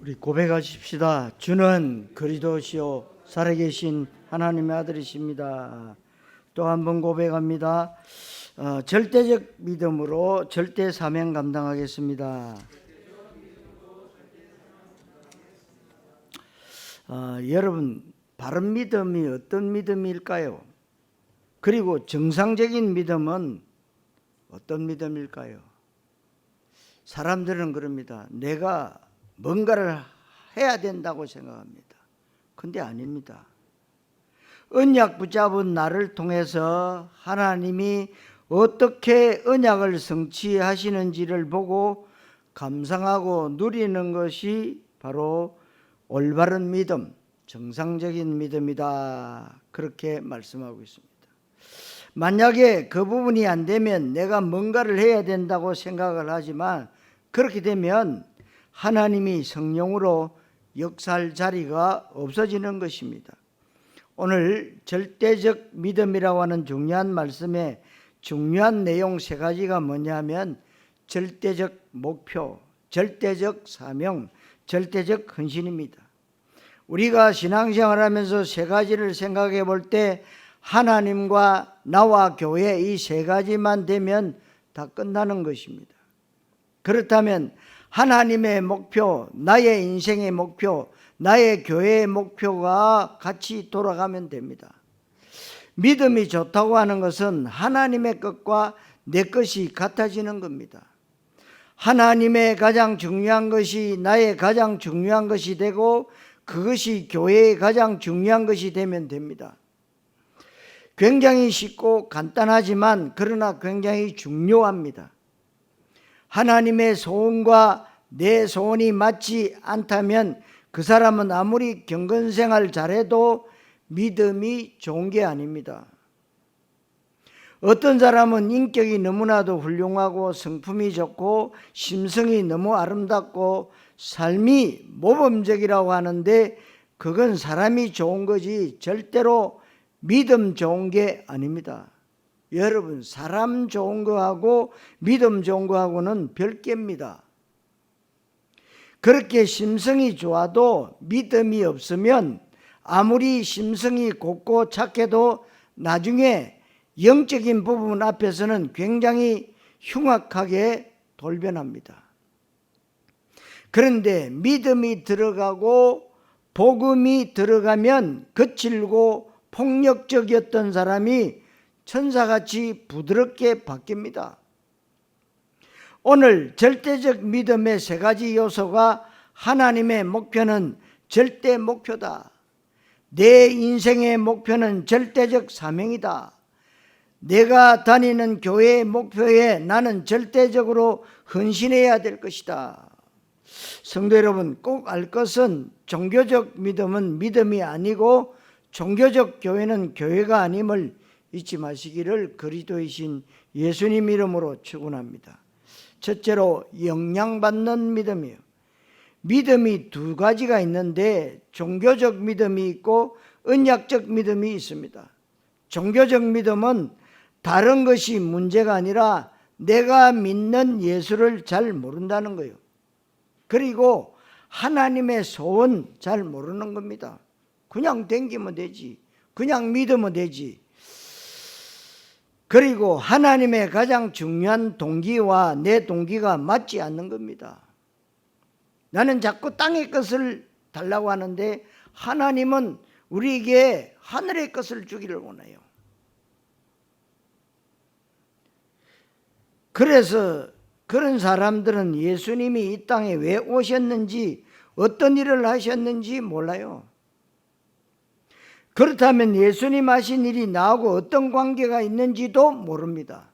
우리 고백하십시다. 주는 그리스도시요 살아계신 하나님의 아들이십니다. 또 한 번 고백합니다. 절대적 믿음으로 절대 사명 감당하겠습니다. 여러분, 바른 믿음이 어떤 믿음일까요? 그리고 정상적인 믿음은 어떤 믿음일까요? 사람들은 그럽니다. 내가 뭔가를 해야 된다고 생각합니다. 근데 아닙니다. 언약 붙잡은 나를 통해서 하나님이 어떻게 언약을 성취하시는지를 보고 감상하고 누리는 것이 바로 올바른 믿음, 정상적인 믿음이다. 그렇게 말씀하고 있습니다. 만약에 그 부분이 안 되면 내가 뭔가를 해야 된다고 생각을 하지만 그렇게 되면 하나님이 성령으로 역사할 자리가 없어지는 것입니다. 오늘 절대적 믿음이라고 하는 중요한 말씀에 중요한 내용 세 가지가 뭐냐면 절대적 목표, 절대적 사명, 절대적 헌신입니다. 우리가 신앙생활하면서 세 가지를 생각해 볼 때 하나님과 나와 교회 이 세 가지만 되면 다 끝나는 것입니다. 그렇다면 하나님의 목표, 나의 인생의 목표, 나의 교회의 목표가 같이 돌아가면 됩니다. 믿음이 좋다고 하는 것은 하나님의 것과 내 것이 같아지는 겁니다. 하나님의 가장 중요한 것이 나의 가장 중요한 것이 되고 그것이 교회의 가장 중요한 것이 되면 됩니다. 굉장히 쉽고 간단하지만 그러나 굉장히 중요합니다. 하나님의 소원과 내 소원이 맞지 않다면 그 사람은 아무리 경건생활 잘해도 믿음이 좋은 게 아닙니다. 어떤 사람은 인격이 너무나도 훌륭하고 성품이 좋고 심성이 너무 아름답고 삶이 모범적이라고 하는데 그건 사람이 좋은 거지 절대로 믿음 좋은 게 아닙니다. 여러분, 사람 좋은 거하고 믿음 좋은 거하고는 별개입니다. 그렇게 심성이 좋아도 믿음이 없으면 아무리 심성이 곱고 착해도 나중에 영적인 부분 앞에서는 굉장히 흉악하게 돌변합니다. 그런데 믿음이 들어가고 복음이 들어가면 거칠고 폭력적이었던 사람이 천사같이 부드럽게 바뀝니다. 오늘 절대적 믿음의 세 가지 요소가 하나님의 목표는 절대 목표다. 내 인생의 목표는 절대적 사명이다. 내가 다니는 교회의 목표에 나는 절대적으로 헌신해야 될 것이다. 성도 여러분, 꼭 알 것은 종교적 믿음은 믿음이 아니고 종교적 교회는 교회가 아님을 잊지 마시기를 그리스도이신 예수님 이름으로 축원합니다. 첫째로 영향받는 믿음이에요. 믿음이 두 가지가 있는데 종교적 믿음이 있고 언약적 믿음이 있습니다. 종교적 믿음은 다른 것이 문제가 아니라 내가 믿는 예수를 잘 모른다는 거예요. 그리고 하나님의 소원 잘 모르는 겁니다. 그냥 댕기면 되지. 그냥 믿으면 되지. 그리고 하나님의 가장 중요한 동기와 내 동기가 맞지 않는 겁니다. 나는 자꾸 땅의 것을 달라고 하는데 하나님은 우리에게 하늘의 것을 주기를 원해요. 그래서 그런 사람들은 예수님이 이 땅에 왜 오셨는지 어떤 일을 하셨는지 몰라요. 그렇다면 예수님 하신 일이 나하고 어떤 관계가 있는지도 모릅니다.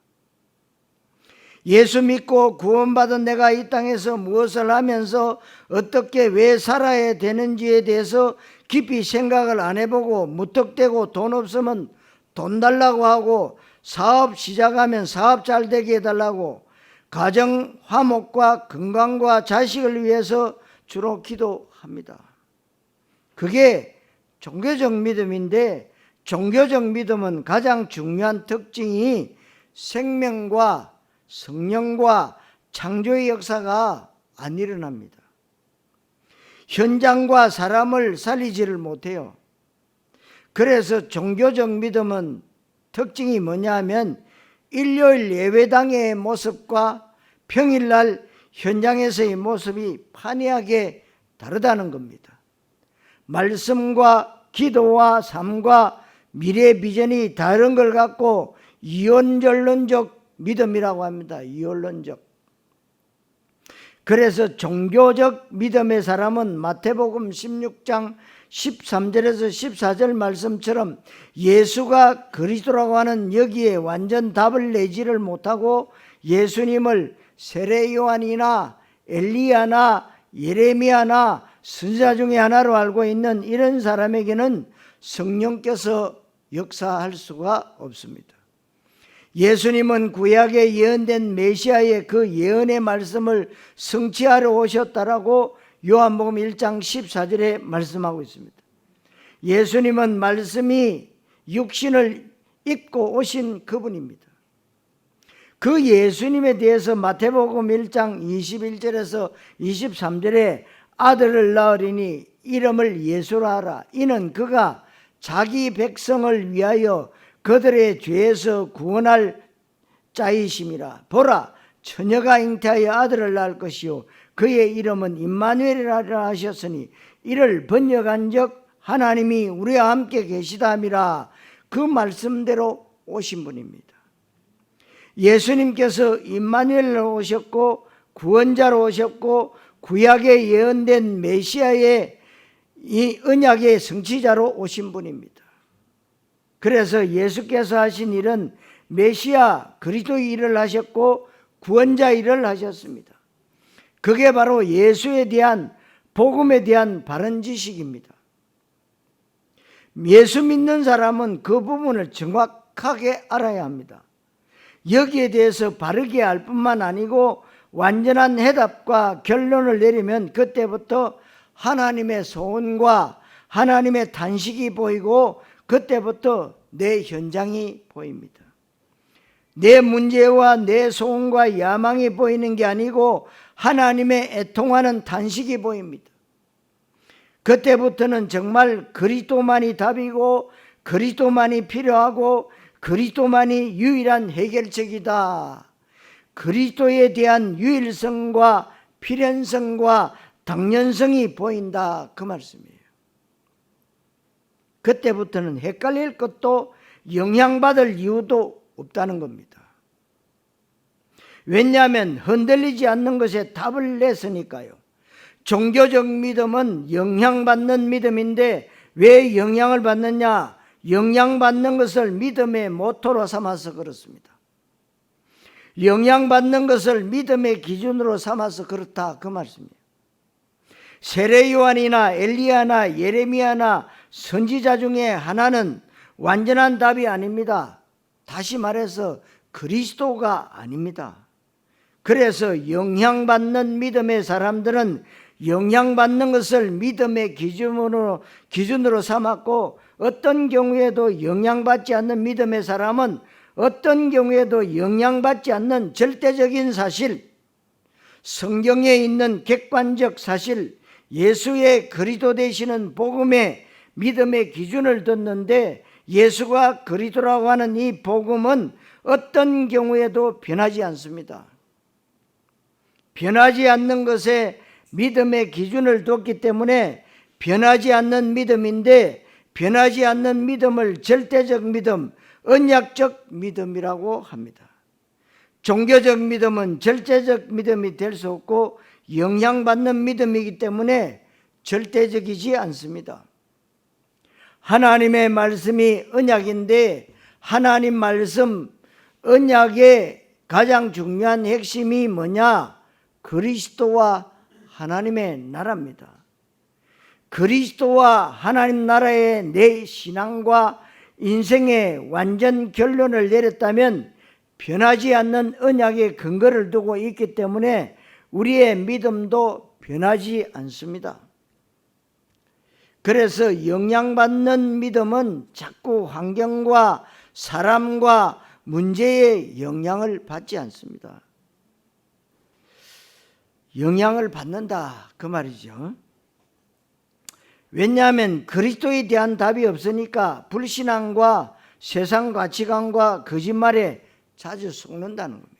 예수 믿고 구원받은 내가 이 땅에서 무엇을 하면서 어떻게 왜 살아야 되는지에 대해서 깊이 생각을 안 해보고 무턱대고 돈 없으면 돈 달라고 하고 사업 시작하면 사업 잘 되게 해달라고 가정 화목과 건강과 자식을 위해서 주로 기도합니다. 그게 종교적 믿음인데 종교적 믿음은 가장 중요한 특징이 생명과 성령과 창조의 역사가 안 일어납니다. 현장과 사람을 살리지를 못해요. 그래서 종교적 믿음은 특징이 뭐냐 하면 일요일 예배당의 모습과 평일날 현장에서의 모습이 판이하게 다르다는 겁니다. 말씀과 기도와 삶과 미래 비전이 다른 걸 갖고 이원전론적 믿음이라고 합니다. 이원론적. 그래서 종교적 믿음의 사람은 마태복음 16장 13절에서 14절 말씀처럼 예수가 그리스도라고 하는 여기에 완전 답을 내지를 못하고 예수님을 세례 요한이나 엘리야나 예레미야나 선지자 중에 하나로 알고 있는 이런 사람에게는 성령께서 역사할 수가 없습니다. 예수님은 구약에 예언된 메시아의 그 예언의 말씀을 성취하러 오셨다라고 요한복음 1장 14절에 말씀하고 있습니다. 예수님은 말씀이 육신을 입고 오신 그분입니다. 그 예수님에 대해서 마태복음 1장 21절에서 23절에 아들을 낳으리니 이름을 예수라 하라. 이는 그가 자기 백성을 위하여 그들의 죄에서 구원할 자이심이라. 보라, 처녀가 잉태하여 아들을 낳을 것이요 그의 이름은 임마누엘이라 하셨으니 이를 번역한 적 하나님이 우리와 함께 계시다 함이라. 그 말씀대로 오신 분입니다. 예수님께서 임마누엘로 오셨고 구원자로 오셨고 구약에 예언된 메시아의 이 언약의 성취자로 오신 분입니다. 그래서 예수께서 하신 일은 메시아 그리스도의 일을 하셨고 구원자 일을 하셨습니다. 그게 바로 예수에 대한 복음에 대한 바른 지식입니다. 예수 믿는 사람은 그 부분을 정확하게 알아야 합니다. 여기에 대해서 바르게 알 뿐만 아니고 완전한 해답과 결론을 내리면 그때부터 하나님의 소원과 하나님의 탄식이 보이고 그때부터 내 현장이 보입니다. 내 문제와 내 소원과 야망이 보이는 게 아니고 하나님의 애통하는 탄식이 보입니다. 그때부터는 정말 그리스도만이 답이고 그리스도만이 필요하고 그리스도만이 유일한 해결책이다. 그리스도에 대한 유일성과 필연성과 당연성이 보인다. 그 말씀이에요. 그때부터는 헷갈릴 것도 영향받을 이유도 없다는 겁니다. 왜냐하면 흔들리지 않는 것에 답을 냈으니까요. 종교적 믿음은 영향받는 믿음인데 왜 영향을 받느냐? 영향받는 것을 믿음의 모토로 삼아서 그렇습니다. 영향받는 것을 믿음의 기준으로 삼아서 그렇다. 그 말씀이에요. 세례 요한이나 엘리야나 예레미야나 선지자 중에 하나는 완전한 답이 아닙니다. 다시 말해서 그리스도가 아닙니다. 그래서 영향받는 믿음의 사람들은 영향받는 것을 믿음의 기준으로 삼았고 어떤 경우에도 영향받지 않는 믿음의 사람은 어떤 경우에도 영향받지 않는 절대적인 사실, 성경에 있는 객관적 사실, 예수의 그리스도 되시는 복음의 믿음의 기준을 뒀는데 예수가 그리스도라고 하는 이 복음은 어떤 경우에도 변하지 않습니다. 변하지 않는 것에 믿음의 기준을 뒀기 때문에 변하지 않는 믿음인데 변하지 않는 믿음을 절대적 믿음, 언약적 믿음이라고 합니다. 종교적 믿음은 절대적 믿음이 될 수 없고 영향받는 믿음이기 때문에 절대적이지 않습니다. 하나님의 말씀이 언약인데 하나님 말씀 언약의 가장 중요한 핵심이 뭐냐? 그리스도와 하나님의 나라입니다. 그리스도와 하나님 나라의 내 신앙과 인생의 완전 결론을 내렸다면 변하지 않는 언약의 근거를 두고 있기 때문에 우리의 믿음도 변하지 않습니다. 그래서 영향받는 믿음은 자꾸 환경과 사람과 문제에 영향을 받지 않습니다. 영향을 받는다 그 말이죠. 왜냐하면 그리스도에 대한 답이 없으니까 불신앙과 세상 가치관과 거짓말에 자주 속는다는 겁니다.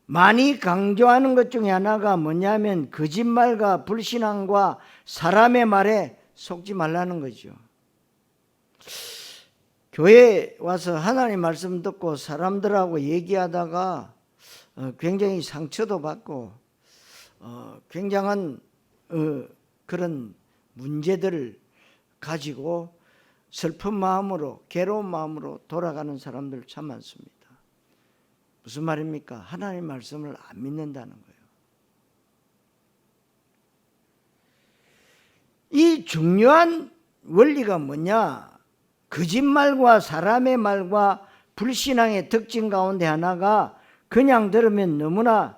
많이 강조하는 것 중에 하나가 뭐냐면 거짓말과 불신앙과 사람의 말에 속지 말라는 거죠. 교회에 와서 하나님 말씀 듣고 사람들하고 얘기하다가 굉장히 상처도 받고 굉장한 그런 문제들을 가지고 슬픈 마음으로 괴로운 마음으로 돌아가는 사람들 참 많습니다. 무슨 말입니까? 하나님 말씀을 안 믿는다는 거예요. 이 중요한 원리가 뭐냐? 거짓말과 사람의 말과 불신앙의 특징 가운데 하나가 그냥 들으면 너무나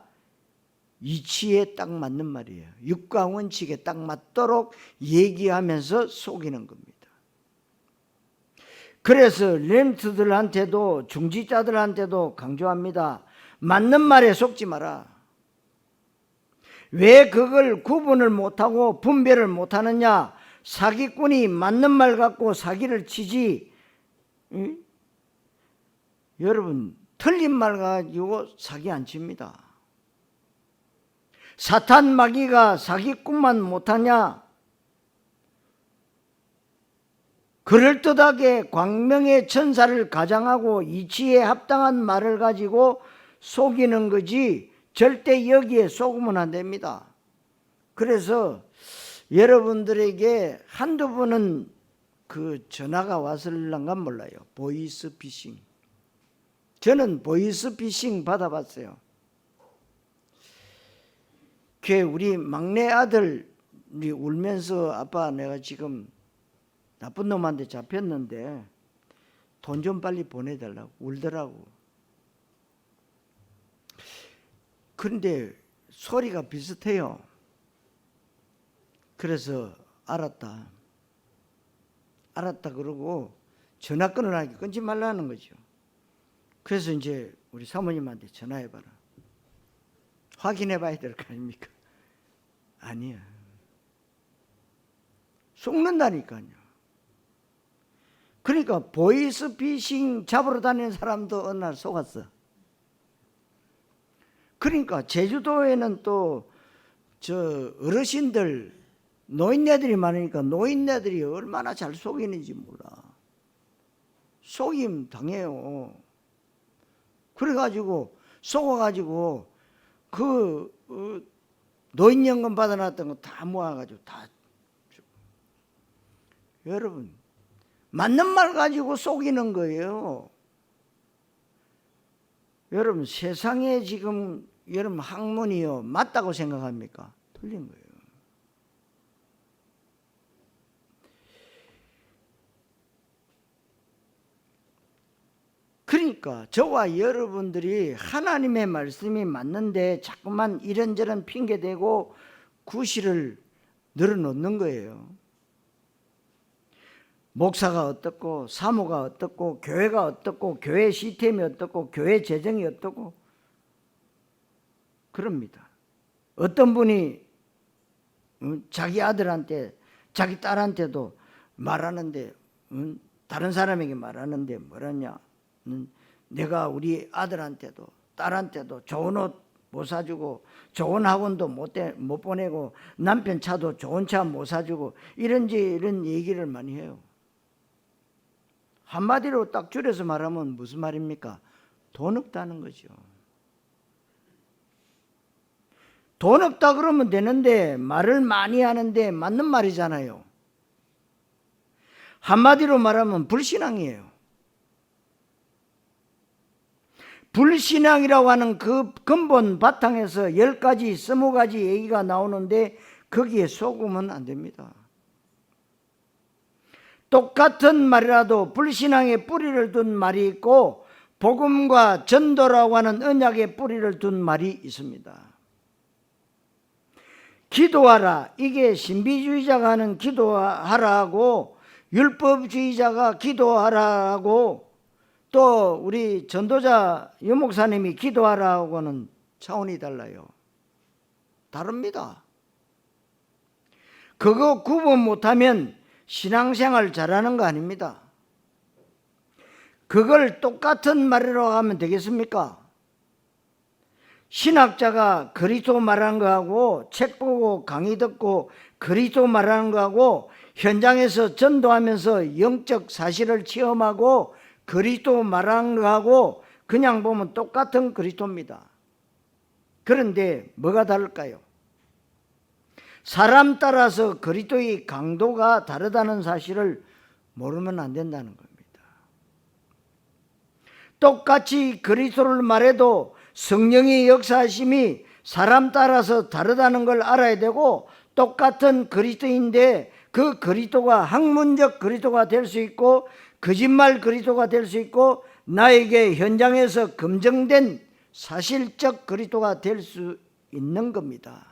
이치에 딱 맞는 말이에요. 육과 원칙에 딱 맞도록 얘기하면서 속이는 겁니다. 그래서 렘트들한테도 중지자들한테도 강조합니다. 맞는 말에 속지 마라. 왜 그걸 구분을 못하고 분별을 못하느냐? 사기꾼이 맞는 말 갖고 사기를 치지, 여러분 틀린 말 가지고 사기 안 칩니다. 사탄 마귀가 사기꾼만 못하냐? 그럴듯하게 광명의 천사를 가장하고 이치에 합당한 말을 가지고 속이는 거지 절대 여기에 속으면 안 됩니다. 그래서 여러분들에게 한두 번은 그 전화가 왔을런가 몰라요. 보이스 피싱. 저는 보이스 피싱 받아봤어요. 우리 막내 아들이 울면서 아빠 내가 지금 나쁜 놈한테 잡혔는데 돈 좀 빨리 보내달라고 울더라고. 그런데 소리가 비슷해요. 그래서 알았다 그러고 전화 끊으라니까 끊지 말라는 거죠. 그래서 이제 우리 사모님한테 전화해봐라. 확인해봐야 될 거 아닙니까? 아니야. 속는다니까요. 그러니까 보이스피싱 잡으러 다니는 사람도 어느 날 속았어. 그러니까 제주도에는 또 저 어르신들 노인네들이 많으니까 노인네들이 얼마나 잘 속이는지 몰라. 속임 당해요. 그래가지고 속아가지고 그 노인연금 받아놨던 거 다 모아가지고 다 주고. 여러분 맞는 말 가지고 속이는 거예요. 여러분 세상에 지금 여러분 학문이요 맞다고 생각합니까? 틀린 거예요. 그러니까 저와 여러분들이 하나님의 말씀이 맞는데 자꾸만 이런저런 핑계대고 구실을 늘어놓는 거예요. 목사가 어떻고 사모가 어떻고 교회가 어떻고 교회 시스템이 어떻고 교회 재정이 어떻고 그럽니다. 어떤 분이 자기 아들한테 자기 딸한테도 말하는데 다른 사람에게 말하는데 뭐라냐? 내가 우리 아들한테도 딸한테도 좋은 옷 못 사주고 좋은 학원도 못 보내고 남편 차도 좋은 차 못 사주고 이런 얘기를 많이 해요. 한마디로 딱 줄여서 말하면 무슨 말입니까? 돈 없다는 거죠. 돈 없다 그러면 되는데 말을 많이 하는데 맞는 말이잖아요. 한마디로 말하면 불신앙이에요. 불신앙이라고 하는 그 근본 바탕에서 10가지, 20가지 얘기가 나오는데 거기에 속으면 안 됩니다. 똑같은 말이라도 불신앙의 뿌리를 둔 말이 있고 복음과 전도라고 하는 언약의 뿌리를 둔 말이 있습니다. 기도하라. 이게 신비주의자가 하는 기도하라고 율법주의자가 기도하라고 또 우리 전도자 유목사님이 기도하라고는 차원이 달라요. 다릅니다. 그거 구분 못하면 신앙생활 잘하는 거 아닙니다. 그걸 똑같은 말이라고 하면 되겠습니까? 신학자가 그리스도 말하는 거하고 책 보고 강의 듣고 그리스도 말하는 거하고 현장에서 전도하면서 영적 사실을 체험하고 그리스도 말하는 거하고 그냥 보면 똑같은 그리스도입니다. 그런데 뭐가 다를까요? 사람 따라서 그리스도의 강도가 다르다는 사실을 모르면 안 된다는 겁니다. 똑같이 그리스도를 말해도 성령의 역사하심이 사람 따라서 다르다는 걸 알아야 되고, 똑같은 그리스도인데 그 그리스도가 학문적 그리스도가 될 수 있고 거짓말 그리스도가 될 수 있고 나에게 현장에서 검증된 사실적 그리스도가 될 수 있는 겁니다.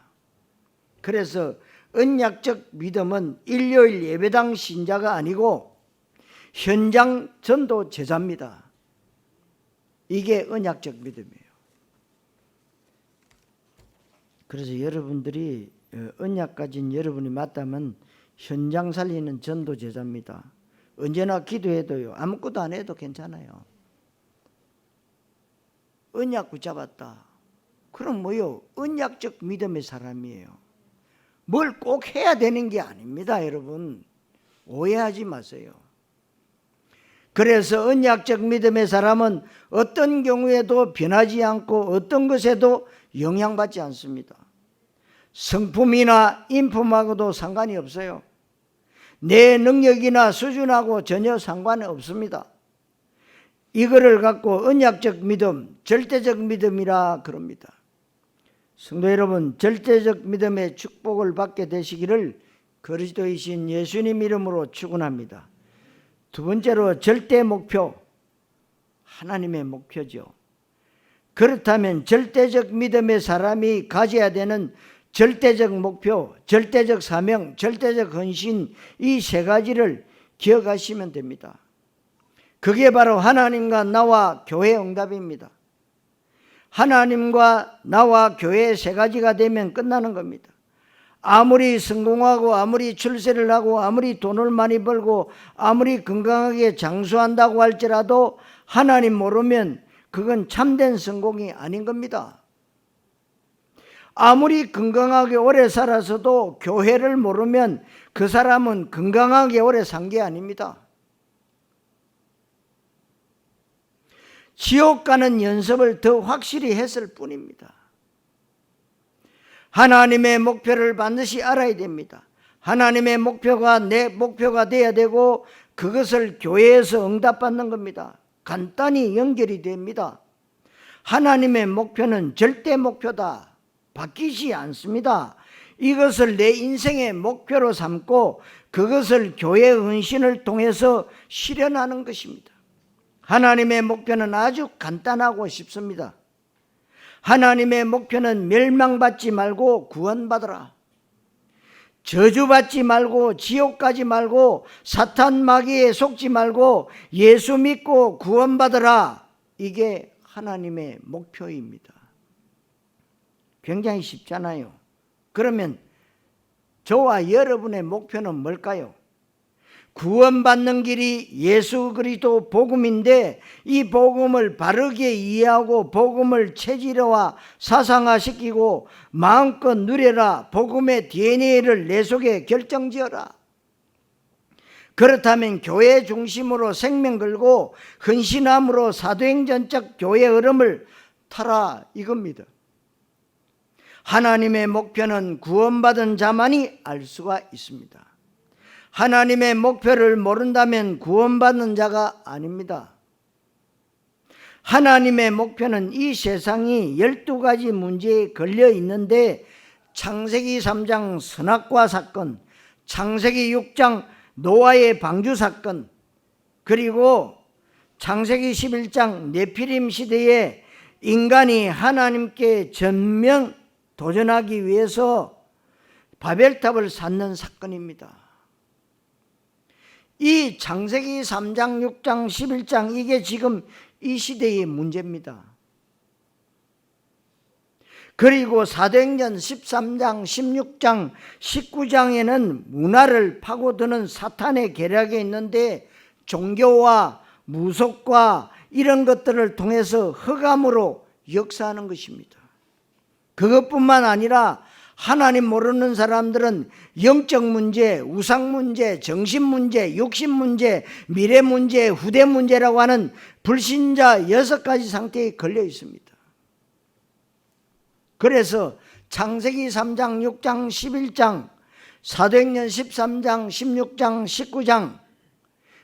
그래서 언약적 믿음은 일요일 예배당 신자가 아니고 현장 전도 제자입니다. 이게 언약적 믿음이에요. 그래서 여러분들이 언약 가진 여러분이 맞다면 현장 살리는 전도 제자입니다. 언제나 기도해도요, 아무것도 안 해도 괜찮아요. 언약 붙잡았다. 그럼 뭐요? 언약적 믿음의 사람이에요. 뭘 꼭 해야 되는 게 아닙니다, 여러분. 오해하지 마세요. 그래서 언약적 믿음의 사람은 어떤 경우에도 변하지 않고 어떤 것에도 영향받지 않습니다. 성품이나 인품하고도 상관이 없어요. 내 능력이나 수준하고 전혀 상관이 없습니다. 이거를 갖고 언약적 믿음, 절대적 믿음이라 그럽니다. 성도 여러분, 절대적 믿음의 축복을 받게 되시기를 그리스도이신 예수님 이름으로 축원합니다. 두 번째로 절대 목표, 하나님의 목표죠. 그렇다면 절대적 믿음의 사람이 가져야 되는 절대적 목표, 절대적 사명, 절대적 헌신, 이 세 가지를 기억하시면 됩니다. 그게 바로 하나님과 나와 교회 응답입니다. 하나님과 나와 교회 세 가지가 되면 끝나는 겁니다. 아무리 성공하고 아무리 출세를 하고 아무리 돈을 많이 벌고 아무리 건강하게 장수한다고 할지라도 하나님 모르면 그건 참된 성공이 아닌 겁니다. 아무리 건강하게 오래 살아서도 교회를 모르면 그 사람은 건강하게 오래 산 게 아닙니다. 지옥 가는 연습을 더 확실히 했을 뿐입니다. 하나님의 목표를 반드시 알아야 됩니다. 하나님의 목표가 내 목표가 돼야 되고 그것을 교회에서 응답받는 겁니다. 간단히 연결이 됩니다. 하나님의 목표는 절대 목표다. 바뀌지 않습니다. 이것을 내 인생의 목표로 삼고 그것을 교회 헌신을 통해서 실현하는 것입니다. 하나님의 목표는 아주 간단하고 쉽습니다. 하나님의 목표는 멸망받지 말고 구원받으라. 저주받지 말고 지옥 가지 말고 사탄 마귀에 속지 말고 예수 믿고 구원받으라. 이게 하나님의 목표입니다. 굉장히 쉽잖아요. 그러면 저와 여러분의 목표는 뭘까요? 구원받는 길이 예수 그리스도 복음인데 이 복음을 바르게 이해하고 복음을 체질화 사상화시키고 마음껏 누려라. 복음의 DNA를 내 속에 결정지어라. 그렇다면 교회 중심으로 생명 걸고 헌신함으로 사도행전적 교회 흐름을 타라 이겁니다. 하나님의 목표는 구원받은 자만이 알 수가 있습니다. 하나님의 목표를 모른다면 구원받는 자가 아닙니다. 하나님의 목표는 이 세상이 12가지 문제에 걸려 있는데 창세기 3장 선악과 사건, 창세기 6장 노아의 방주 사건, 그리고 창세기 11장 네피림 시대에 인간이 하나님께 전면 도전하기 위해서 바벨탑을 쌓는 사건입니다. 이 창세기 3장, 6장, 11장 이게 지금 이 시대의 문제입니다. 그리고 사도행전 13장, 16장, 19장에는 문화를 파고드는 사탄의 계략이 있는데 종교와 무속과 이런 것들을 통해서 흑암으로 역사하는 것입니다. 그것뿐만 아니라 하나님 모르는 사람들은 영적 문제, 우상 문제, 정신 문제, 육신 문제, 미래 문제, 후대 문제라고 하는 불신자 6가지 상태에 걸려 있습니다. 그래서 창세기 3장, 6장, 11장, 사도행전 13장, 16장, 19장,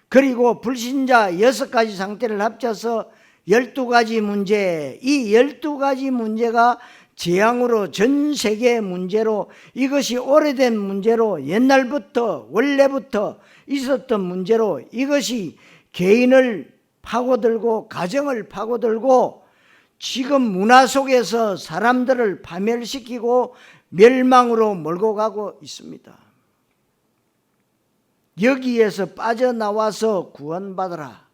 그리고 불신자 6가지 상태를 합쳐서 12가지 문제, 이 12가지 문제가 재앙으로 전 세계의 문제로, 이것이 오래된 문제로, 옛날부터 원래부터 있었던 문제로, 이것이 개인을 파고들고 가정을 파고들고 지금 문화 속에서 사람들을 파멸시키고 멸망으로 몰고 가고 있습니다. 여기에서 빠져나와서 구원받아라.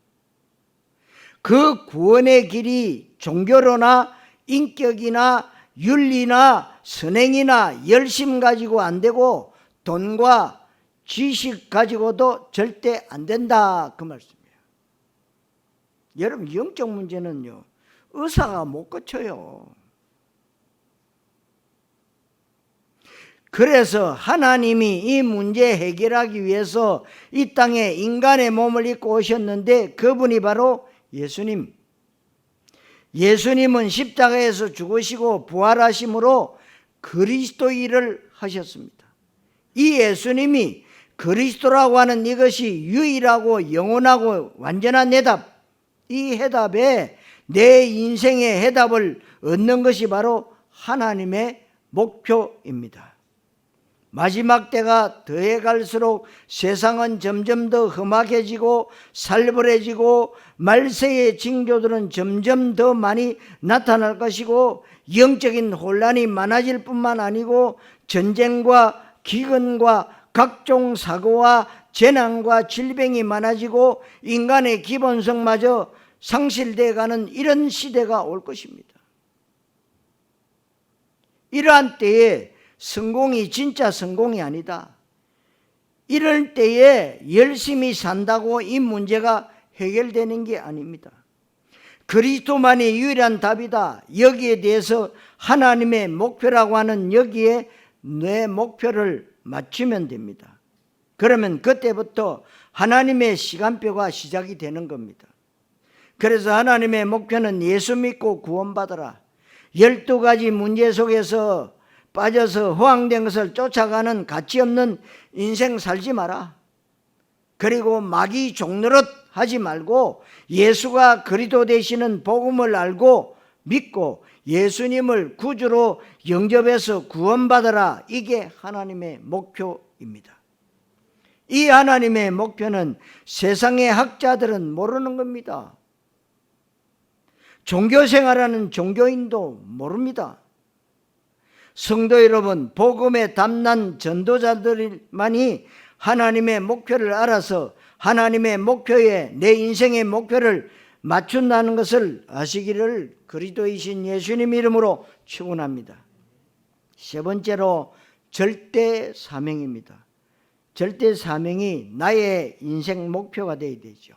그 구원의 길이 종교로나 인격이나 윤리나 선행이나 열심 가지고 안 되고 돈과 지식 가지고도 절대 안 된다, 그 말씀이에요. 여러분, 영적 문제는요, 의사가 못 고쳐요. 그래서 하나님이 이 문제 해결하기 위해서 이 땅에 인간의 몸을 입고 오셨는데 그분이 바로 예수님. 예수님은 십자가에서 죽으시고 부활하심으로 그리스도 일을 하셨습니다. 이 예수님이 그리스도라고 하는 이것이 유일하고 영원하고 완전한 해답, 이 해답에 내 인생의 해답을 얻는 것이 바로 하나님의 목표입니다. 마지막 때가 더해 갈수록 세상은 점점 더 험악해지고 살벌해지고 말세의 징조들은 점점 더 많이 나타날 것이고 영적인 혼란이 많아질 뿐만 아니고 전쟁과 기근과 각종 사고와 재난과 질병이 많아지고 인간의 기본성마저 상실되어 가는 이런 시대가 올 것입니다. 이러한 때에 성공이 진짜 성공이 아니다. 이럴 때에 열심히 산다고 이 문제가 해결되는 게 아닙니다. 그리스도만이 유일한 답이다. 여기에 대해서 하나님의 목표라고 하는 여기에 내 목표를 맞추면 됩니다. 그러면 그때부터 하나님의 시간표가 시작이 되는 겁니다. 그래서 하나님의 목표는 예수 믿고 구원받아라. 12가지 문제 속에서 빠져서 허황된 것을 쫓아가는 가치없는 인생 살지 마라. 그리고 마귀 종노릇 하지 말고 예수가 그리스도 되시는 복음을 알고 믿고 예수님을 구주로 영접해서 구원받아라. 이게 하나님의 목표입니다. 이 하나님의 목표는 세상의 학자들은 모르는 겁니다. 종교생활하는 종교인도 모릅니다. 성도 여러분, 복음에 담난 전도자들만이 하나님의 목표를 알아서 하나님의 목표에 내 인생의 목표를 맞춘다는 것을 아시기를 그리스도이신 예수님 이름으로 축원합니다. 세 번째로 절대 사명입니다. 절대 사명이 나의 인생 목표가 되어야 되죠.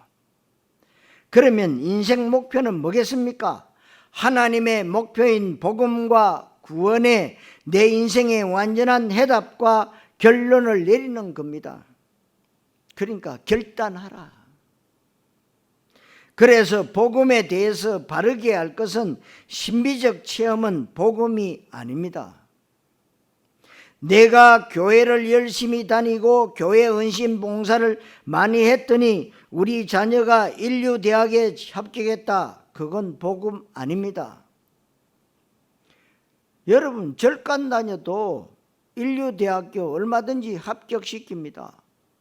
그러면 인생 목표는 뭐겠습니까? 하나님의 목표인 복음과 구원에 내 인생의 완전한 해답과 결론을 내리는 겁니다. 그러니까 결단하라. 그래서 복음에 대해서 바르게 알 것은 신비적 체험은 복음이 아닙니다. 내가 교회를 열심히 다니고 교회 헌신 봉사를 많이 했더니 우리 자녀가 인류대학에 합격했다. 그건 복음 아닙니다. 여러분, 절간 다녀도 인류대학교 얼마든지 합격시킵니다.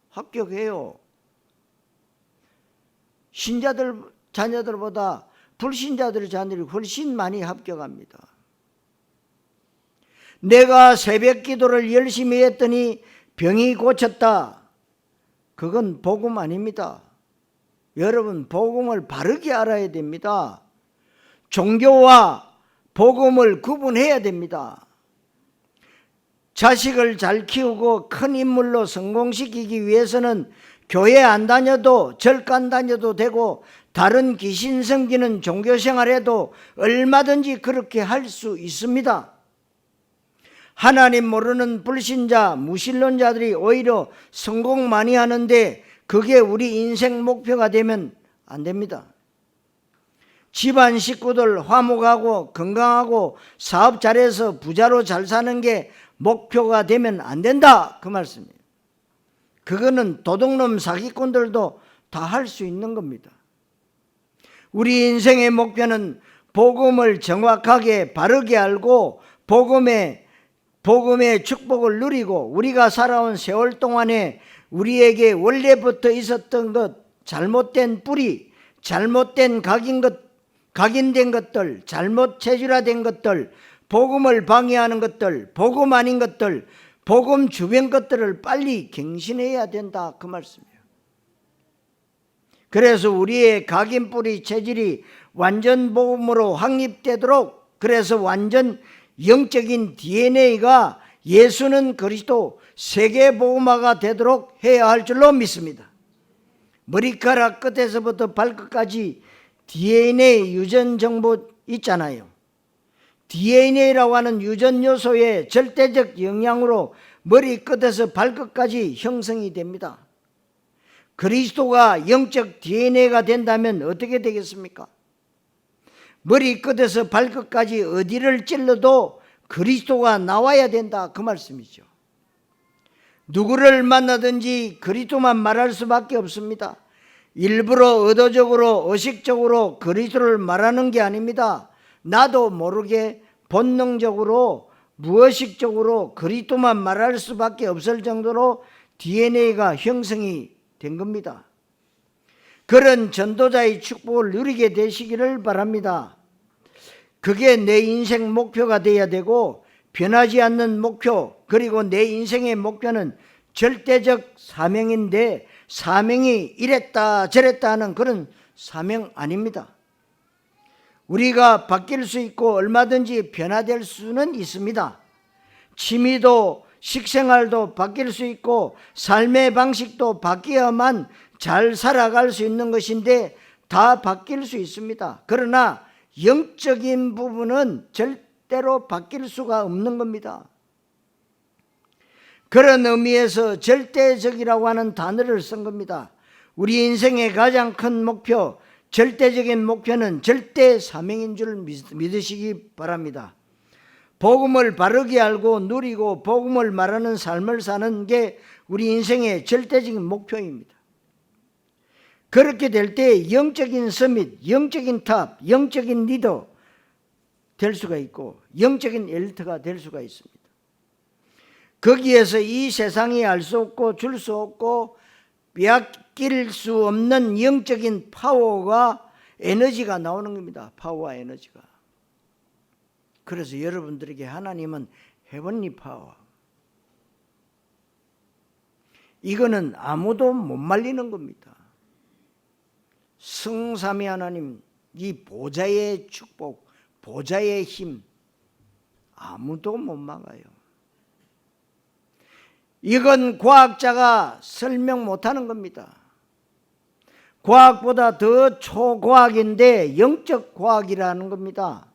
합격해요. 신자들 자녀들보다 불신자들 자녀들이 훨씬 많이 합격합니다. 내가 새벽 기도를 열심히 했더니 병이 고쳤다. 그건 복음 아닙니다. 여러분, 복음을 바르게 알아야 됩니다. 종교와 복음을 구분해야 됩니다. 자식을 잘 키우고 큰 인물로 성공시키기 위해서는 교회 안 다녀도 절가 안 다녀도 되고 다른 귀신 섬기는 종교생활에도 얼마든지 그렇게 할 수 있습니다. 하나님 모르는 불신자, 무신론자들이 오히려 성공 많이 하는데 그게 우리 인생 목표가 되면 안 됩니다. 집안 식구들 화목하고 건강하고 사업 잘해서 부자로 잘 사는 게 목표가 되면 안 된다, 그 말씀이에요. 그거는 도둑놈 사기꾼들도 다 할 수 있는 겁니다. 우리 인생의 목표는 복음을 정확하게 바르게 알고 복음의 축복을 누리고 우리가 살아온 세월 동안에 우리에게 원래부터 있었던 것, 잘못된 뿌리, 잘못된 각인된 것들, 잘못 체질화된 것들, 복음을 방해하는 것들, 복음 아닌 것들, 복음 주변 것들을 빨리 갱신해야 된다, 그 말씀이에요. 그래서 우리의 각인 뿌리 체질이 완전 복음으로 확립되도록, 그래서 완전 영적인 DNA가 예수는 그리스도 세계복음화가 되도록 해야 할 줄로 믿습니다. 머리카락 끝에서부터 발끝까지 DNA 유전 정보 있잖아요. DNA라고 하는 유전 요소의 절대적 영향으로 머리끝에서 발끝까지 형성이 됩니다. 그리스도가 영적 DNA가 된다면 어떻게 되겠습니까? 머리끝에서 발끝까지 어디를 찔러도 그리스도가 나와야 된다, 그 말씀이죠. 누구를 만나든지 그리스도만 말할 수밖에 없습니다. 일부러 의도적으로 의식적으로 그리스도를 말하는 게 아닙니다. 나도 모르게 본능적으로 무의식적으로 그리스도만 말할 수밖에 없을 정도로 DNA가 형성이 된 겁니다. 그런 전도자의 축복을 누리게 되시기를 바랍니다. 그게 내 인생 목표가 되어야 되고 변하지 않는 목표, 그리고 내 인생의 목표는 절대적 사명인데 사명이 이랬다 저랬다 하는 그런 사명 아닙니다. 우리가 바뀔 수 있고 얼마든지 변화될 수는 있습니다. 취미도 식생활도 바뀔 수 있고 삶의 방식도 바뀌어야만 잘 살아갈 수 있는 것인데 다 바뀔 수 있습니다. 그러나 영적인 부분은 절대로 바뀔 수가 없는 겁니다. 그런 의미에서 절대적이라고 하는 단어를 쓴 겁니다. 우리 인생의 가장 큰 목표, 절대적인 목표는 절대 사명인 줄 믿으시기 바랍니다. 복음을 바르게 알고 누리고 복음을 말하는 삶을 사는 게 우리 인생의 절대적인 목표입니다. 그렇게 될 때 영적인 서밋, 영적인 탑, 영적인 리더 될 수가 있고 영적인 엘리트가 될 수가 있습니다. 거기에서 이 세상이 알 수 없고 줄 수 없고 빼앗길 수 없는 영적인 파워가 에너지가 나오는 겁니다. 파워와 에너지가. 그래서 여러분들에게 하나님은 헤븐리 파워, 이거는 아무도 못 말리는 겁니다. 성삼위 하나님, 이 보좌의 축복, 보좌의 힘, 아무도 못 막아요. 이건 과학자가 설명 못하는 겁니다. 과학보다 더 초과학인데 영적 과학이라는 겁니다.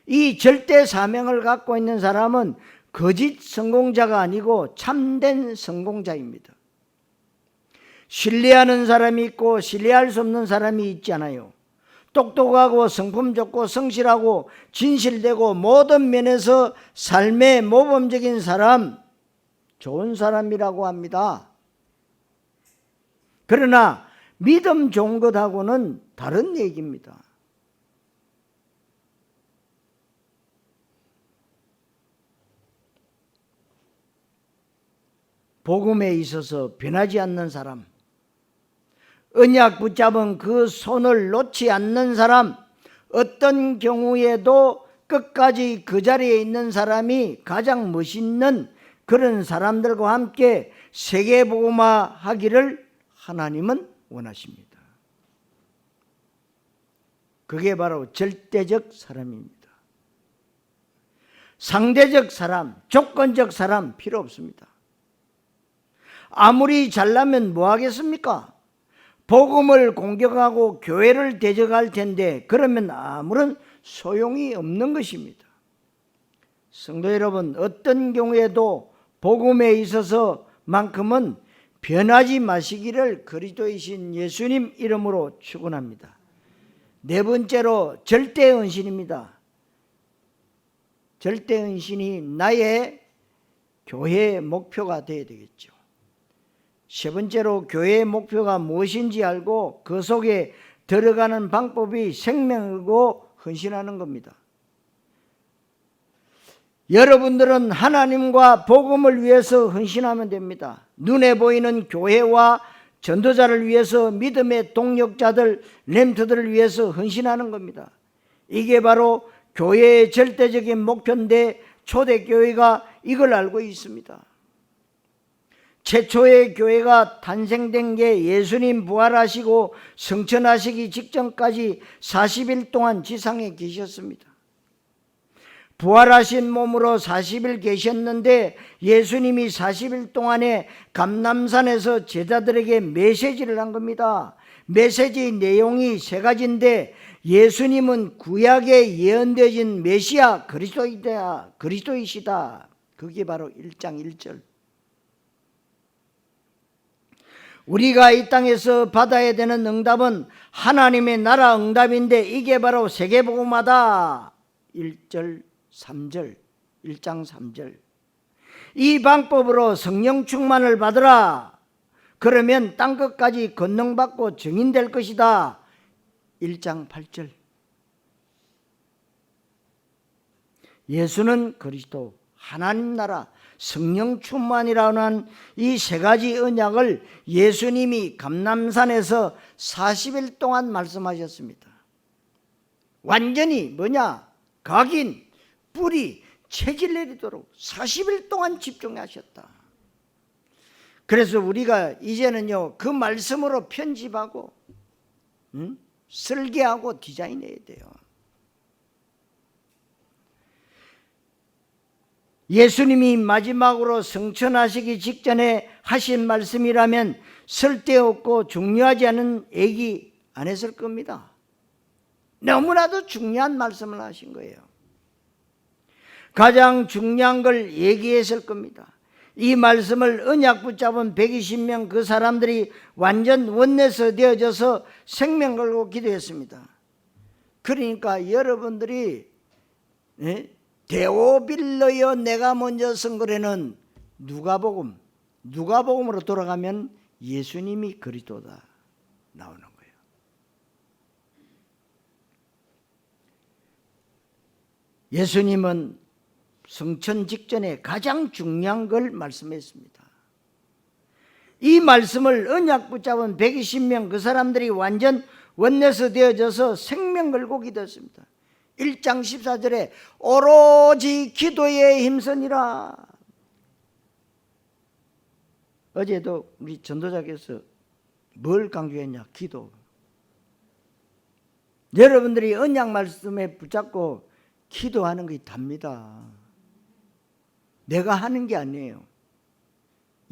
이 절대 사명을 갖고 있는 사람은 거짓 성공자가 아니고 참된 성공자입니다. 신뢰하는 사람이 있고 신뢰할 수 없는 사람이 있잖아요. 똑똑하고 성품 좋고 성실하고 진실되고 모든 면에서 삶의 모범적인 사람, 좋은 사람이라고 합니다. 그러나 믿음 좋은 것하고는 다른 얘기입니다. 복음에 있어서 변하지 않는 사람, 언약 붙잡은 그 손을 놓지 않는 사람, 어떤 경우에도 끝까지 그 자리에 있는 사람이 가장 멋있는 그런 사람들과 함께 세계복음화 하기를 하나님은 원하십니다. 그게 바로 절대적 사람입니다. 상대적 사람, 조건적 사람 필요 없습니다. 아무리 잘나면 뭐 하겠습니까? 복음을 공격하고 교회를 대적할 텐데 그러면 아무런 소용이 없는 것입니다. 성도 여러분, 어떤 경우에도 복음에 있어서만큼은 변하지 마시기를 그리스도이신 예수님 이름으로 축원합니다. 네 번째로 절대언신입니다. 절대언신이 나의 교회의 목표가 되어야 되겠죠. 세 번째로 교회의 목표가 무엇인지 알고 그 속에 들어가는 방법이 생명을 걸고 헌신하는 겁니다. 여러분들은 하나님과 복음을 위해서 헌신하면 됩니다. 눈에 보이는 교회와 전도자를 위해서, 믿음의 동력자들, 렘트들을 위해서 헌신하는 겁니다. 이게 바로 교회의 절대적인 목표인데 초대교회가 이걸 알고 있습니다. 최초의 교회가 탄생된 게 예수님 부활하시고 성천하시기 직전까지 40일 동안 지상에 계셨습니다. 부활하신 몸으로 40일 계셨는데 예수님이 40일 동안에 감람산에서 제자들에게 메시지를 한 겁니다. 메시지 내용이 세 가지인데 예수님은 구약에 예언되어진 메시아 그리스도이시다. 그게 바로 1장 1절. 우리가 이 땅에서 받아야 되는 응답은 하나님의 나라 응답인데 이게 바로 세계복음화다. 1절 3절 1장 3절. 이 방법으로 성령 충만을 받으라. 그러면 땅끝까지 권능받고 증인될 것이다. 1장 8절. 예수는 그리스도, 하나님 나라, 성령 충만이라는 이 세 가지 언약을 예수님이 감람산에서 40일 동안 말씀하셨습니다. 완전히 뭐냐? 각인, 뿌리, 체질 내리도록 40일 동안 집중하셨다. 그래서 우리가 이제는요 그 말씀으로 편집하고 설계하고 디자인해야 돼요. 예수님이 마지막으로 성천하시기 직전에 하신 말씀이라면 쓸데없고 중요하지 않은 얘기 안 했을 겁니다. 너무나도 중요한 말씀을 하신 거예요. 가장 중요한 걸 얘기했을 겁니다. 이 말씀을 언약 붙잡은 120명 그 사람들이 완전 원내서 되어져서 생명 걸고 기도했습니다. 그러니까 여러분들이 데오빌러여 내가 먼저 선거래는 누가복음으로 돌아가면 예수님이 그리스도다 나오는 거예요. 예수님은 성천 직전에 가장 중요한 걸 말씀했습니다. 이 말씀을 언약 붙잡은 120명 그 사람들이 완전 원내서 되어져서 생명 걸고 기도했습니다. 1장 14절에 오로지 기도에 힘쓰니라. 어제도 우리 전도자께서 뭘 강조했냐? 기도. 여러분들이 언약 말씀에 붙잡고 기도하는 게 답니다. 내가 하는 게 아니에요.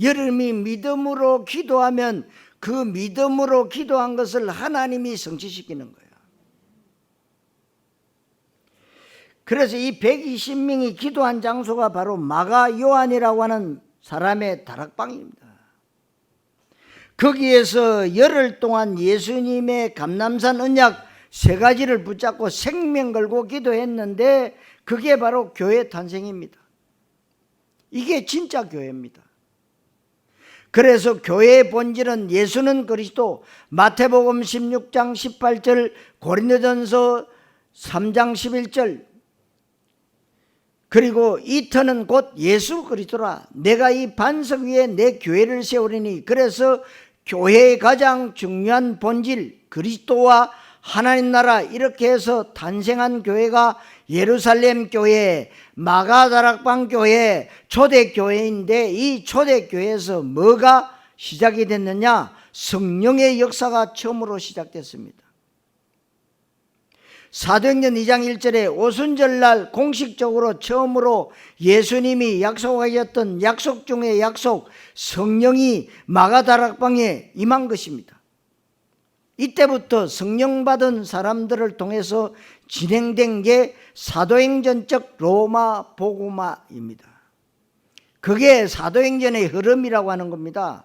여러분이 믿음으로 기도하면 그 믿음으로 기도한 것을 하나님이 성취시키는 거예요. 그래서 이 120명이 기도한 장소가 바로 마가 요한이라고 하는 사람의 다락방입니다. 거기에서 열흘 동안 예수님의 감람산 언약 세 가지를 붙잡고 생명 걸고 기도했는데 그게 바로 교회 탄생입니다. 이게 진짜 교회입니다. 그래서 교회의 본질은 예수는 그리스도, 마태복음 16장 18절, 고린도전서 3장 11절, 그리고 이 터는 곧 예수 그리스도라. 내가 이 반석 위에 내 교회를 세우리니. 그래서 교회의 가장 중요한 본질, 그리스도와 하나님 나라, 이렇게 해서 탄생한 교회가 예루살렘 교회, 마가다락방 교회, 초대교회인데 이 초대교회에서 뭐가 시작이 됐느냐? 성령의 역사가 처음으로 시작됐습니다. 사도행전 2장 1절에 오순절날 공식적으로 처음으로 예수님이 약속하셨던 약속 중의 약속, 성령이 마가다락방에 임한 것입니다. 이때부터 성령 받은 사람들을 통해서 진행된 게 사도행전적 로마 복음화입니다. 그게 사도행전의 흐름이라고 하는 겁니다.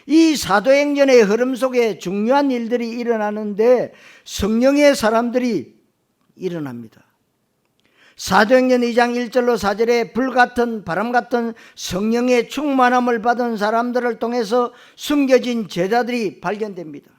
이 사도행전의 흐름 속에 중요한 일들이 일어나는데 성령의 사람들이 일어납니다. 사도행전 2장 1절로 4절에 불같은 바람같은 성령의 충만함을 받은 사람들을 통해서 숨겨진 제자들이 발견됩니다.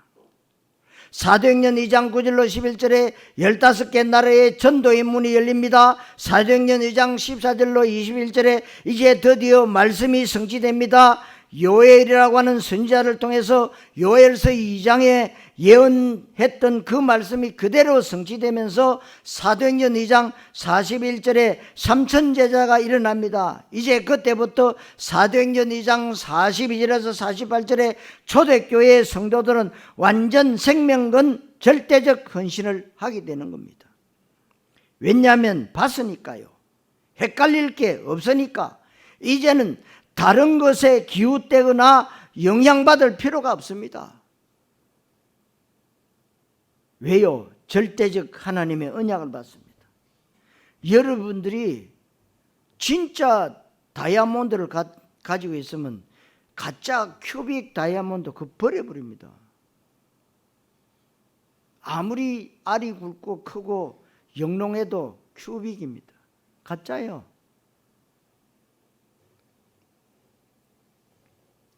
사도행전 2장 9절로 11절에 15개 나라의 전도의 문이 열립니다. 사도행전 2장 14절로 21절에 이제 드디어 말씀이 성취됩니다. 요엘이라고 하는 선지자를 통해서 요엘서 2장에 예언했던 그 말씀이 그대로 성취되면서 사도행전 2장 41절에 3천 제자가 일어납니다. 이제 그때부터 사도행전 2장 42절에서 48절에 초대교회의 성도들은 완전 생명건 절대적 헌신을 하게 되는 겁니다. 왜냐하면 봤으니까요. 헷갈릴 게 없으니까 이제는 다른 것에 기웃대거나 영향받을 필요가 없습니다. 왜요? 절대적 하나님의 언약을 받습니다. 여러분들이 진짜 다이아몬드를 가지고 있으면 가짜 큐빅 다이아몬드 그거 버려버립니다. 아무리 알이 굵고 크고 영롱해도 큐빅입니다. 가짜예요.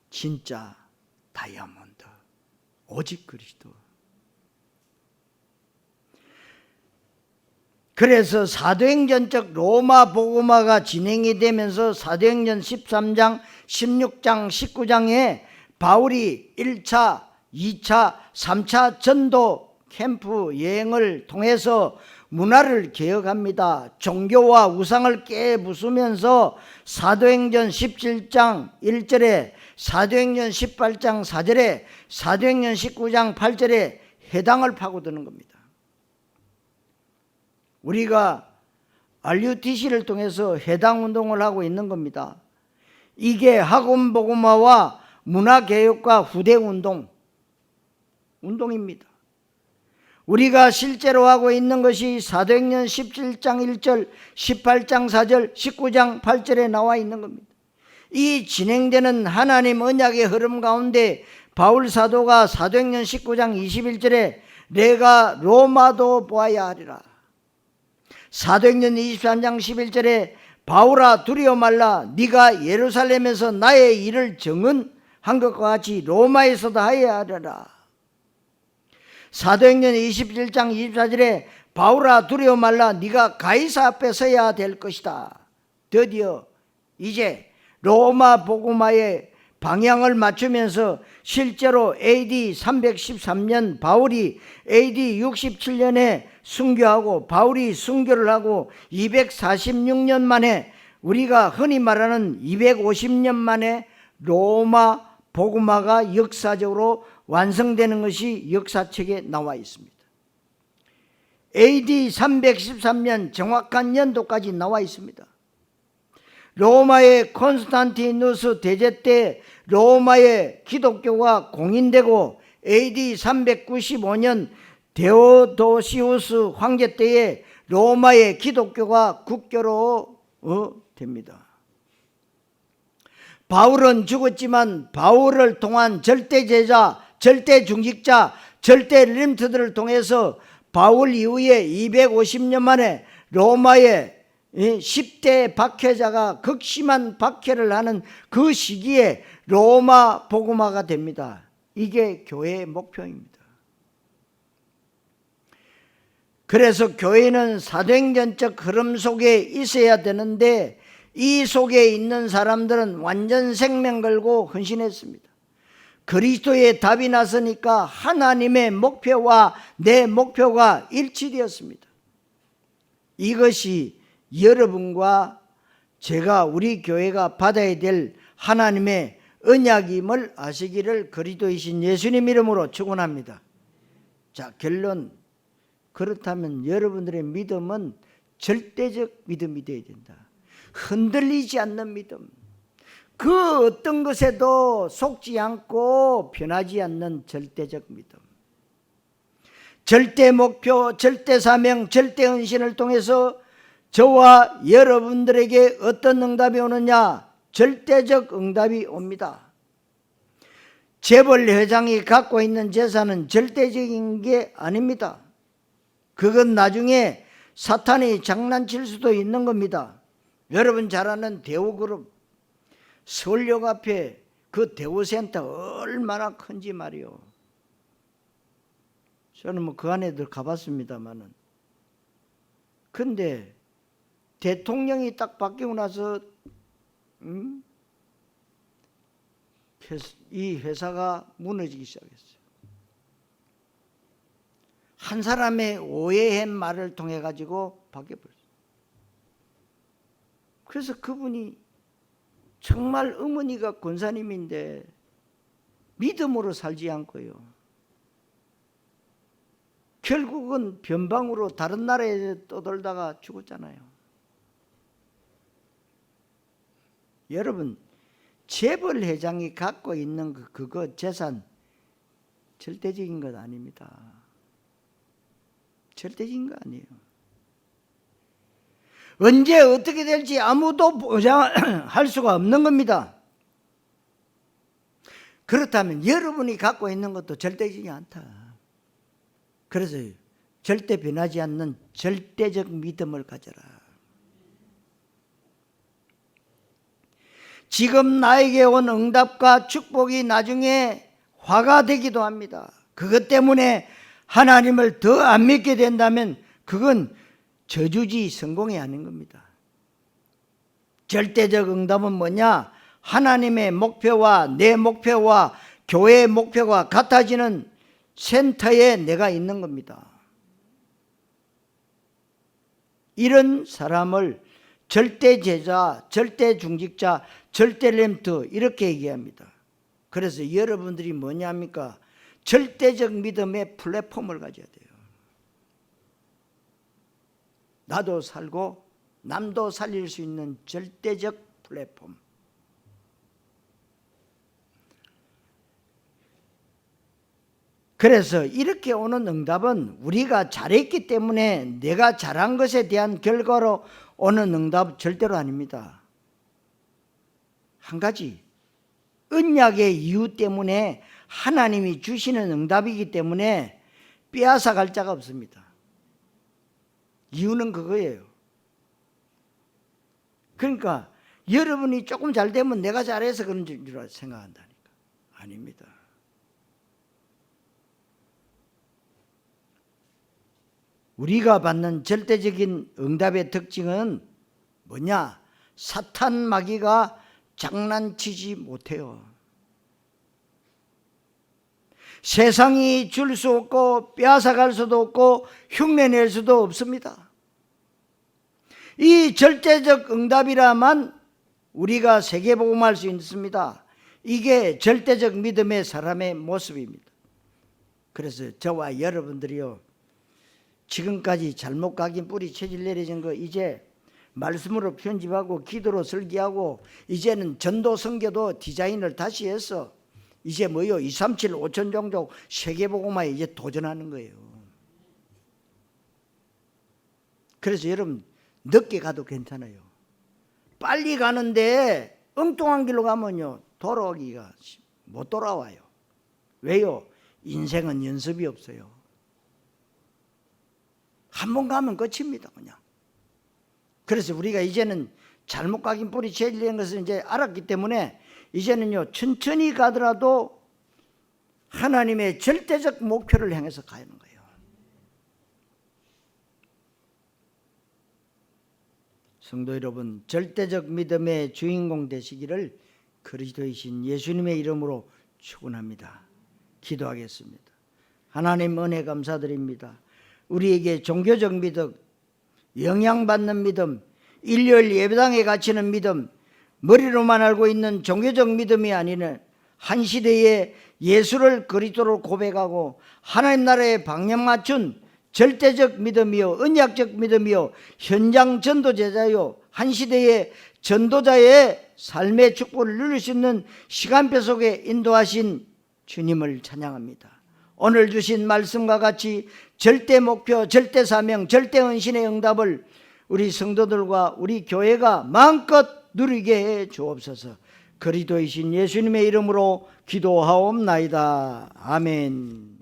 진짜 다이아몬드 오직 그리스도. 그래서 사도행전적 로마 복음화가 진행이 되면서 사도행전 13장, 16장, 19장에 바울이 1차, 2차, 3차 전도 캠프 여행을 통해서 문화를 개혁합니다. 종교와 우상을 깨부수면서 사도행전 17장 1절에 사도행전 18장 4절에 사도행전 19장 8절에 회당을 파고드는 겁니다. 우리가 RUTC를 통해서 회당운동을 하고 있는 겁니다. 이게 학원복음화와 문화개혁과 후대운동입니다. 우리가 실제로 하고 있는 것이 사도행전 17장 1절, 18장 4절, 19장 8절에 나와 있는 겁니다. 이 진행되는 하나님 언약의 흐름 가운데 바울 사도가 사도행전 19장 21절에 내가 로마도 보아야 하리라. 사도행전 23장 11절에 바울아 두려워 말라 네가 예루살렘에서 나의 일을 증언한 것과 같이 로마에서도 하여야 하리라. 사도행전 27장 24절에 바울아 두려워 말라 네가 가이사 앞에 서야 될 것이다. 드디어 이제 로마 복음화의 방향을 맞추면서 실제로 AD 313년 바울이 AD 67년에 순교하고 바울이 순교를 하고 246년 만에 우리가 흔히 말하는 250년 만에 로마 복음화가 역사적으로 완성되는 것이 역사책에 나와 있습니다. AD 313년 정확한 연도까지 나와 있습니다. 로마의 콘스탄티누스 대제 때 로마의 기독교가 공인되고 AD 395년 데오도시우스 황제 때에 로마의 기독교가 국교로 됩니다. 바울은 죽었지만 바울을 통한 절대 제자, 절대 중직자, 절대 림트들을 통해서 바울 이후에 250년 만에 로마의 10대 박해자가 극심한 박해를 하는 그 시기에 로마 복음화가 됩니다. 이게 교회의 목표입니다. 그래서 교회는 사도행전적 흐름 속에 있어야 되는데 이 속에 있는 사람들은 완전 생명 걸고 헌신했습니다. 그리스도의 답이 났으니까 하나님의 목표와 내 목표가 일치되었습니다. 이것이 여러분과 제가 우리 교회가 받아야 될 하나님의 언약임을 아시기를 그리스도이신 예수님 이름으로 축원합니다. 자, 결론 그렇다면 여러분들의 믿음은 절대적 믿음이 되어야 된다. 흔들리지 않는 믿음, 그 어떤 것에도 속지 않고 변하지 않는 절대적 믿음, 절대 목표, 절대 사명, 절대 헌신을 통해서 저와 여러분들에게 어떤 응답이 오느냐? 절대적 응답이 옵니다. 재벌 회장이 갖고 있는 재산은 절대적인 게 아닙니다. 그건 나중에 사탄이 장난칠 수도 있는 겁니다. 여러분 잘 아는 대우그룹, 서울역 앞에 그 대우센터 얼마나 큰지 말이요. 저는 뭐 그 안에 가봤습니다만은. 근데 대통령이 딱 바뀌고 나서 이 회사가 무너지기 시작했어요. 한 사람의 오해한 말을 통해 가지고 바뀌어버렸어요. 그래서 그분이 정말 어머니가 권사님인데 믿음으로 살지 않고요, 결국은 변방으로 다른 나라에 떠돌다가 죽었잖아요. 여러분, 재벌 회장이 갖고 있는 그거 재산 절대적인 것 아닙니다. 절대적인 거 아니에요. 언제 어떻게 될지 아무도 보장할 수가 없는 겁니다. 그렇다면 여러분이 갖고 있는 것도 절대적이지 않다. 그래서 절대 변하지 않는 절대적 믿음을 가져라. 지금 나에게 온 응답과 축복이 나중에 화가 되기도 합니다. 그것 때문에 하나님을 더 안 믿게 된다면 그건 저주지 성공이 아닌 겁니다. 절대적 응답은 뭐냐? 하나님의 목표와 내 목표와 교회의 목표가 같아지는 센터에 내가 있는 겁니다. 이런 사람을 절대 제자, 절대 중직자, 절대 렘트 이렇게 얘기합니다. 그래서 여러분들이 뭐냐합니까? 절대적 믿음의 플랫폼을 가져야 돼요. 나도 살고 남도 살릴 수 있는 절대적 플랫폼. 그래서 이렇게 오는 응답은 우리가 잘했기 때문에 내가 잘한 것에 대한 결과로 오는 응답 절대로 아닙니다. 한 가지, 언약의 이유 때문에 하나님이 주시는 응답이기 때문에 빼앗아 갈 자가 없습니다. 이유는 그거예요. 그러니까 여러분이 조금 잘 되면 내가 잘해서 그런 줄 생각한다니까. 아닙니다. 우리가 받는 절대적인 응답의 특징은 뭐냐? 사탄 마귀가 장난치지 못해요. 세상이 줄 수 없고 빼앗아갈 수도 없고 흉내낼 수도 없습니다. 이 절대적 응답이라만 우리가 세계복음할 수 있습니다. 이게 절대적 믿음의 사람의 모습입니다. 그래서 저와 여러분들이요, 지금까지 잘못 각인 뿌리 체질 내려진 거 이제 말씀으로 편집하고 기도로 설계하고 이제는 전도 선교도 디자인을 다시 해서 이제 뭐요? 237, 5천 종족 세계복음화에 이제 도전하는 거예요. 그래서 여러분 늦게 가도 괜찮아요. 빨리 가는데 엉뚱한 길로 가면요 돌아오기가 못 돌아와요. 왜요? 인생은 연습이 없어요. 한 번 가면 끝입니다, 그냥. 그래서 우리가 이제는 잘못 각인 뿌리 제일 된 것을 이제 알았기 때문에 이제는요 천천히 가더라도 하나님의 절대적 목표를 향해서 가는 거예요. 성도 여러분, 절대적 믿음의 주인공 되시기를 그리스도이신 예수님의 이름으로 축원합니다. 기도하겠습니다. 하나님 은혜 감사드립니다. 우리에게 종교적 믿음, 영향받는 믿음, 일요일 예배당에 갇히는 믿음, 머리로만 알고 있는 종교적 믿음이 아니라 한 시대에 예수를 그리스도로 고백하고 하나님 나라에 방향 맞춘 절대적 믿음이요 언약적 믿음이요 현장 전도제자요 한 시대의 전도자의 삶의 축복을 누릴 수 있는 시간표 속에 인도하신 주님을 찬양합니다. 오늘 주신 말씀과 같이 절대 목표, 절대 사명, 절대 헌신의 응답을 우리 성도들과 우리 교회가 마음껏 누리게 해 주옵소서. 그리스도이신 예수님의 이름으로 기도하옵나이다. 아멘.